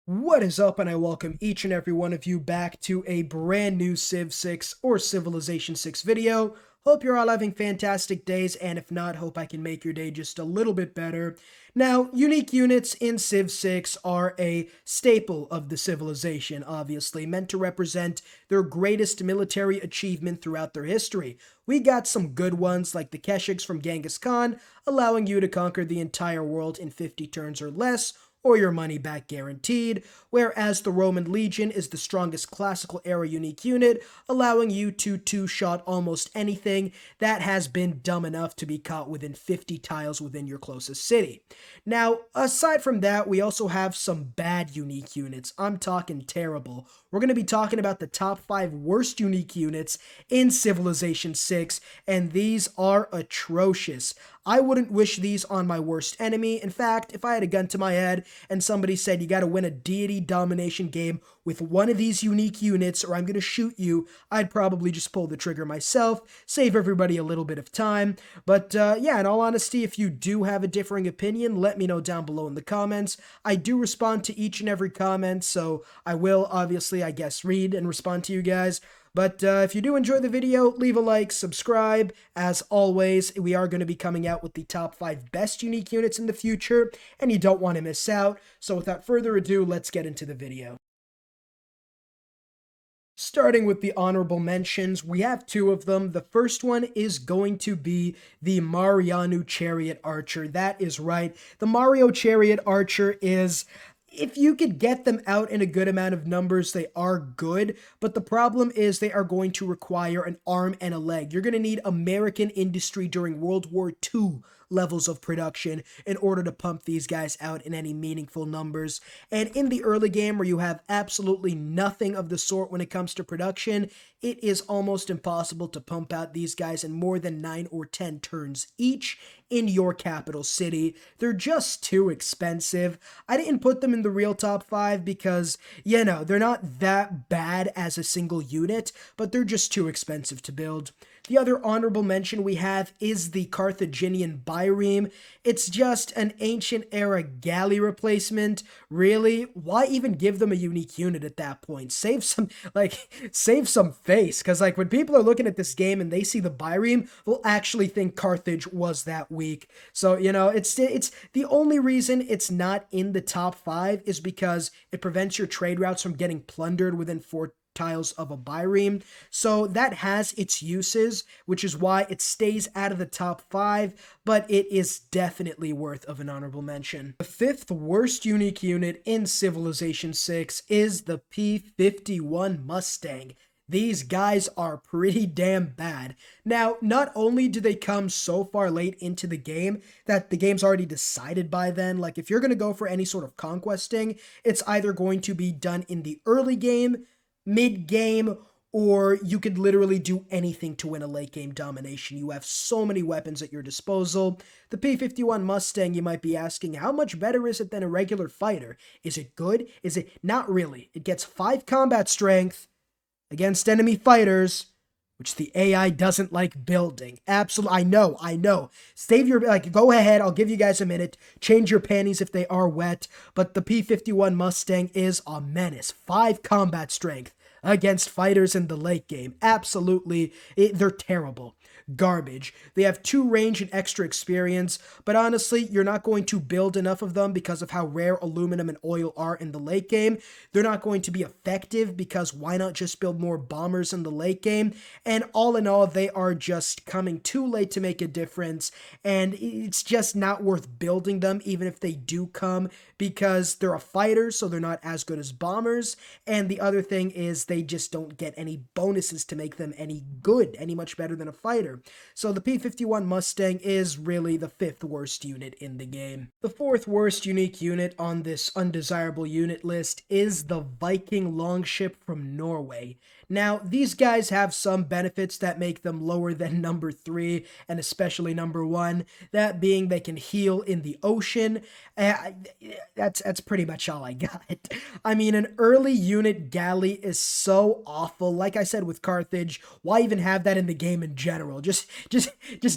What is up, and I welcome each and every one of you back to a brand new Civ 6 or Civilization 6 video. Hope you're all having fantastic days, and if not, hope I can make your day just a little bit better. Now, unique units in Civ 6 are a staple of the civilization, obviously, meant to represent their greatest military achievement throughout their history. We got some good ones like the Keshiks from Genghis Khan, allowing you to conquer the entire world in 50 turns or less, or your money back guaranteed, whereas the Roman Legion is the strongest classical era unique unit, allowing you to two-shot almost anything that has been dumb enough to be caught within 50 tiles within your closest city. Now, aside from that, we also have some bad unique units. I'm talking terrible. We're going to be talking about the top 5 worst unique units in Civilization 6, and these are atrocious. I wouldn't wish these on my worst enemy. In fact, if I had a gun to my head and somebody said you gotta win a deity domination game with one of these unique units or I'm gonna shoot you, I'd probably just pull the trigger myself, save everybody a little bit of time. But yeah, in all honesty, if you do have a differing opinion, let me know down below in the comments. I do respond to each and every comment, so I will obviously, I guess, read and respond to you guys. But if you do enjoy the video, leave a like, subscribe. As always, we are going to be coming out with the top 5 best unique units in the future, and you don't want to miss out. So without further ado, let's get into the video. Starting with the honorable mentions, we have 2 of them. The first one is going to be the Mariano Chariot Archer. That is right. The Mario Chariot Archer is... If you could get them out in a good amount of numbers, they are good, but the problem is they are going to require an arm and a leg. You're going to need American industry during World War II levels of production in order to pump these guys out in any meaningful numbers. And in the early game where you have absolutely nothing of the sort when it comes to production, it is almost impossible to pump out these guys in more than 9 or 10 turns each in your capital city. They're just too expensive. I didn't put them in the real top 5 because, you know, they're not that bad as a single unit, but they're just too expensive to build. The other honorable mention we have is the Carthaginian Byreme. It's just an ancient era galley replacement. Really? Why even give them a unique unit at that point? Save some face, because like when people are looking at this game and they see the Byreme, they'll actually think Carthage was that weak. So, you know, it's the only reason it's not in the top 5 is because it prevents your trade routes from getting plundered within 4 tiles of a Byreme. So that has its uses, which is why it stays out of the top 5, but it is definitely worth of an honorable mention. The 5th worst unique unit in Civilization 6 is the P-51 Mustang. These guys are pretty damn bad. Now, not only do they come so far late into the game that the game's already decided by then, like if you're going to go for any sort of conquesting, it's either going to be done in the early game, mid-game, or you could literally do anything to win a late-game domination. You have so many weapons at your disposal. The P-51 Mustang, you might be asking, how much better is it than a regular fighter? Is it good? Is it? Not really. It gets 5 combat strength against enemy fighters, which the AI doesn't like building. Absolutely, I know. Save your, go ahead, I'll give you guys a minute. Change your panties if they are wet. But the P-51 Mustang is a menace. 5 combat strength against fighters in the late game. Absolutely, they're terrible. Garbage. They have 2 range and extra experience, but honestly, you're not going to build enough of them because of how rare aluminum and oil are in the late game. They're not going to be effective because why not just build more bombers in the late game? And all in all, they are just coming too late to make a difference, and it's just not worth building them even if they do come because they're a fighter, so they're not as good as bombers, and the other thing is they just don't get any bonuses to make them any good, any much better than a fighter. So the P-51 Mustang is really the 5th worst unit in the game. The 4th worst unique unit on this undesirable unit list is the Viking Longship from Norway. Now, these guys have some benefits that make them lower than number 3 and especially number 1. That being they can heal in the ocean. That's pretty much all I got. I mean, an early unit galley is so awful. Like I said with Carthage, why even have that in the game in general? Just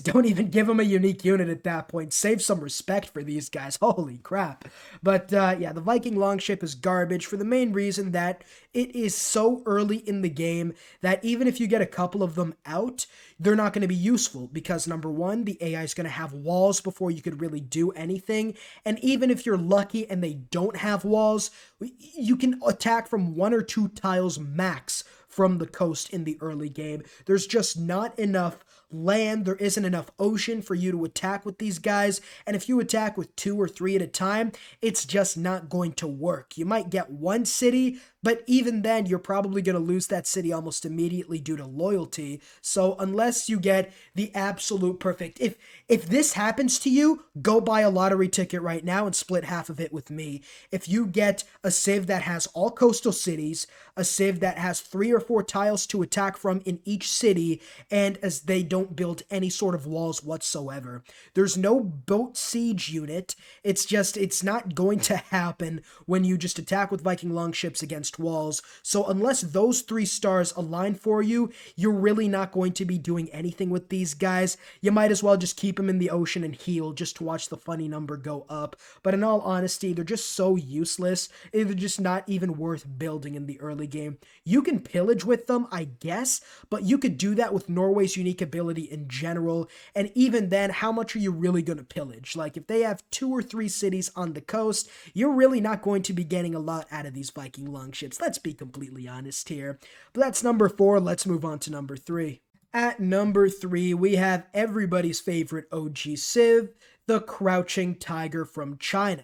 don't even give them a unique unit at that point. Save some respect for these guys. Holy crap. But yeah, the Viking Longship is garbage for the main reason that it is so early in the game that even if you get a couple of them out, they're not going to be useful because number 1, the AI is going to have walls before you could really do anything. And even if you're lucky and they don't have walls, you can attack from 1 or 2 tiles max from the coast in the early game. There's just not enough land, there isn't enough ocean for you to attack with these guys, and if you attack with 2 or 3 at a time, it's just not going to work. You might get one city, but even then, you're probably going to lose that city almost immediately due to loyalty. So unless you get the absolute perfect, if this happens to you, go buy a lottery ticket right now and split half of it with me. If you get a civ that has all coastal cities, a civ that has 3 or 4 tiles to attack from in each city, and as they don't build any sort of walls whatsoever. There's no boat siege unit. It's not going to happen when you just attack with Viking longships against walls. So unless those 3 stars align for you, you're really not going to be doing anything with these guys. You might as well just keep them in the ocean and heal just to watch the funny number go up. But in all honesty, they're just so useless. They're just not even worth building in the early game. You can pillage with them, I guess, but you could do that with Norway's unique ability in general. And even then, how much are you really going to pillage? Like if they have 2 or 3 cities on the coast, you're really not going to be getting a lot out of these Viking longships. Let's be completely honest here. But that's number 4. Let's move on to number 3. At number 3, we have everybody's favorite OG Civ, the Crouching Tiger from China.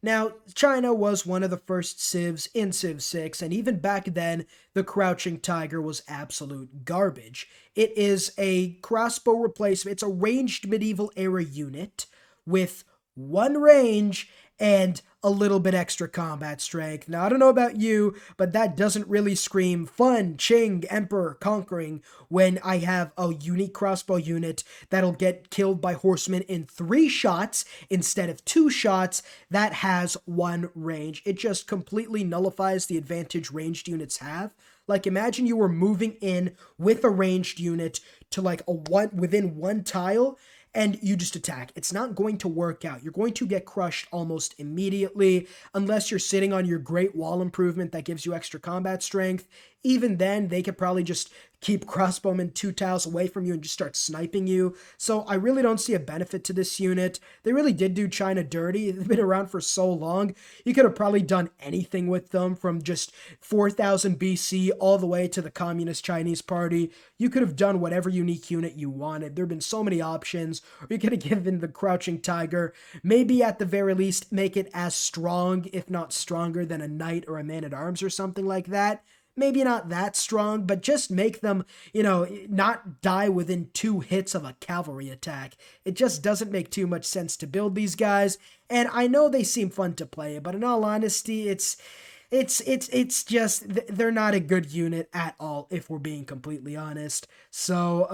Now, China was one of the first civs in Civ 6, and even back then, the Crouching Tiger was absolute garbage. It is a crossbow replacement. It's a ranged medieval era unit with 1 range and a little bit extra combat strength. Now, I don't know about you, but that doesn't really scream fun, Qing, Emperor, conquering when I have a unique crossbow unit that'll get killed by horsemen in 3 shots instead of 2 shots that has 1 range. It just completely nullifies the advantage ranged units have. Like, imagine you were moving in with a ranged unit to like within 1 tile, and you just attack. It's not going to work out. You're going to get crushed almost immediately unless you're sitting on your great wall improvement that gives you extra combat strength. Even then, they could probably just keep crossbowmen 2 tiles away from you and just start sniping you. So I really don't see a benefit to this unit. They really did do China dirty. They've been around for so long. You could have probably done anything with them from just 4000 BC all the way to the Communist Chinese Party. You could have done whatever unique unit you wanted. There have been so many options. Or you could have given the Crouching Tiger, maybe at the very least, make it as strong, if not stronger, than a knight or a man-at-arms or something like that. Maybe not that strong, but just make them, not die within 2 hits of a cavalry attack. It just doesn't make too much sense to build these guys, and I know they seem fun to play, but in all honesty, it's just, they're not a good unit at all, if we're being completely honest. So,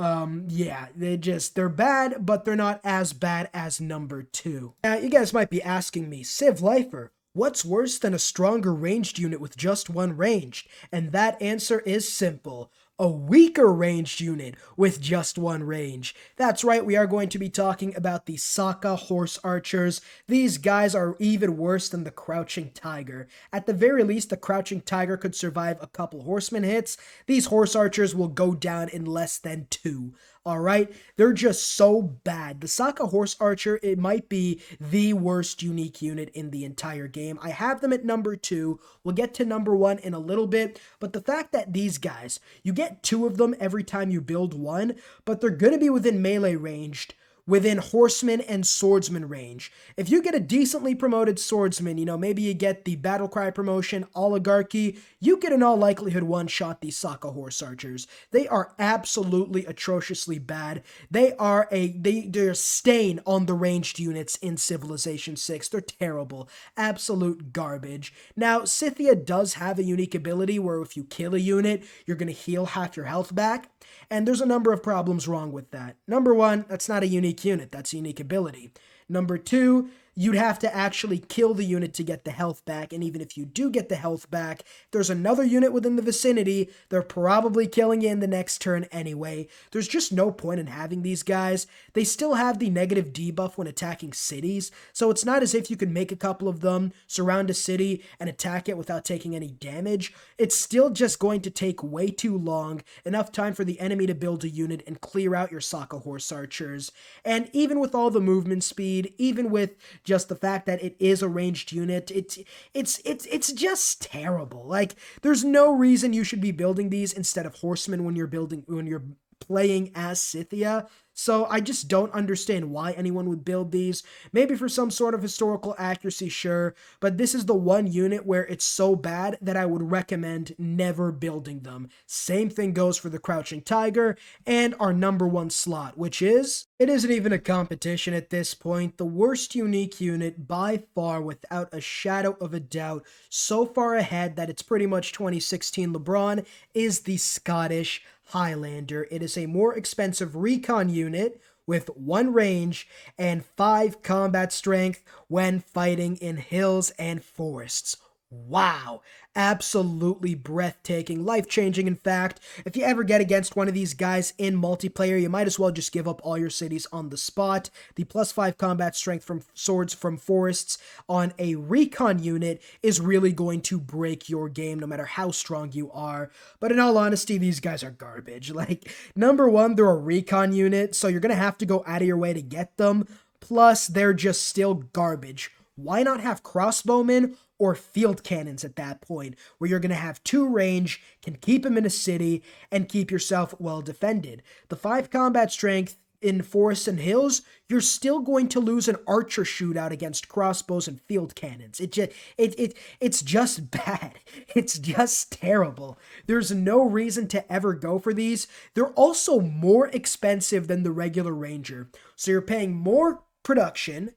yeah, they're bad, but they're not as bad as number 2. Now, you guys might be asking me, TheCivLifeR, what's worse than a stronger ranged unit with just 1 ranged? And that answer is simple. A weaker ranged unit with just 1 range. That's right, we are going to be talking about the Saka horse archers. These guys are even worse than the Crouching Tiger. At the very least, the Crouching Tiger could survive a couple horseman hits. These horse archers will go down in less than 2. Alright, they're just so bad. The Saka Horse Archer, it might be the worst unique unit in the entire game. I have them at number 2. We'll get to number 1 in a little bit, but the fact that these guys, you get 2 of them every time you build one, but they're going to be within melee ranged within horseman and swordsman range. If you get a decently promoted swordsman, maybe you get the battle cry promotion, oligarchy, you could in all likelihood one-shot these Saka horse archers. They are absolutely atrociously bad. They're a stain on the ranged units in Civilization 6. They're terrible. Absolute garbage. Now, Scythia does have a unique ability where if you kill a unit, you're going to heal half your health back. And there's a number of problems wrong with that. Number one, that's not a unique unit. That's a unique ability. Number two, you'd have to actually kill the unit to get the health back, and even if you do get the health back, if there's another unit within the vicinity, they're probably killing you in the next turn anyway. There's just no point in having these guys. They still have the negative debuff when attacking cities, so it's not as if you can make a couple of them, surround a city, and attack it without taking any damage. It's still just going to take way too long, enough time for the enemy to build a unit and clear out your Saka horse archers. And even with all the movement speed, even with just the fact that it is a ranged unit, it's just terrible. Like, there's no reason you should be building these instead of horsemen when you're playing as Scythia. So I just don't understand why anyone would build these. Maybe for some sort of historical accuracy, sure, but this is the one unit where it's so bad that I would recommend never building them. Same thing goes for the Crouching Tiger and our number one slot, which is, it isn't even a competition at this point, the worst unique unit by far, without a shadow of a doubt, so far ahead that it's pretty much 2016 LeBron, is the Scottish Highlander. It is a more expensive recon unit with 1 range and 5 combat strength when fighting in hills and forests. Wow, absolutely breathtaking, life-changing. In fact, if you ever get against one of these guys in multiplayer, you might as well just give up all your cities on the spot. The +5 combat strength from swords from forests on a recon unit is really going to break your game no matter how strong you are. But in all honesty, these guys are garbage. Like, number one, they're a recon unit, so you're going to have to go out of your way to get them. Plus, they're just still garbage. Why not have crossbowmen or field cannons at that point, where you're going to have 2 range, can keep them in a city, and keep yourself well defended? The 5 combat strength in forests and hills, you're still going to lose an archer shootout against crossbows and field cannons. It's just bad. It's just terrible. There's no reason to ever go for these. They're also more expensive than the regular ranger, so you're paying more production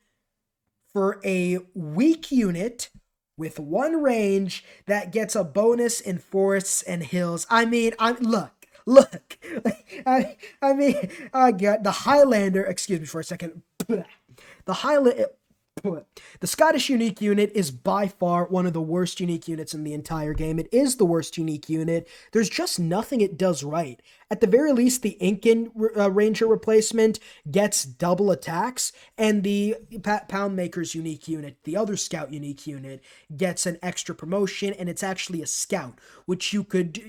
for a weak unit with 1 range that gets a bonus in forests and hills. I mean, look. I mean, I got the Highlander, excuse me for a second. The Scottish unique unit is by far one of the worst unique units in the entire game. It is the worst unique unit. There's just nothing it does right. At the very least, the Incan Ranger replacement gets double attacks, and the Poundmaker's unique unit, the other scout unique unit, gets an extra promotion, and it's actually a scout, which you could,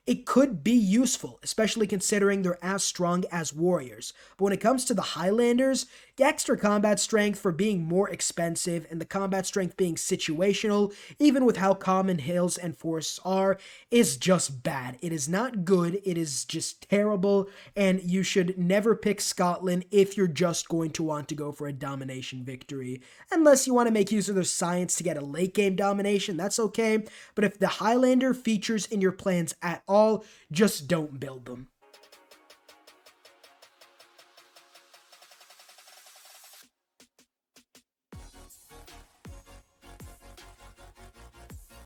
it could be useful, especially considering they're as strong as warriors. But when it comes to the Highlanders, the extra combat strength for being more expensive and the combat strength being situational, even with how common hills and forests are, is just bad. It is not good. It is just terrible, and you should never pick Scotland if you're just going to want to go for a domination victory. Unless you want to make use of their science to get a late game domination, that's okay. But if the Highlander features in your plans at all, just don't build them.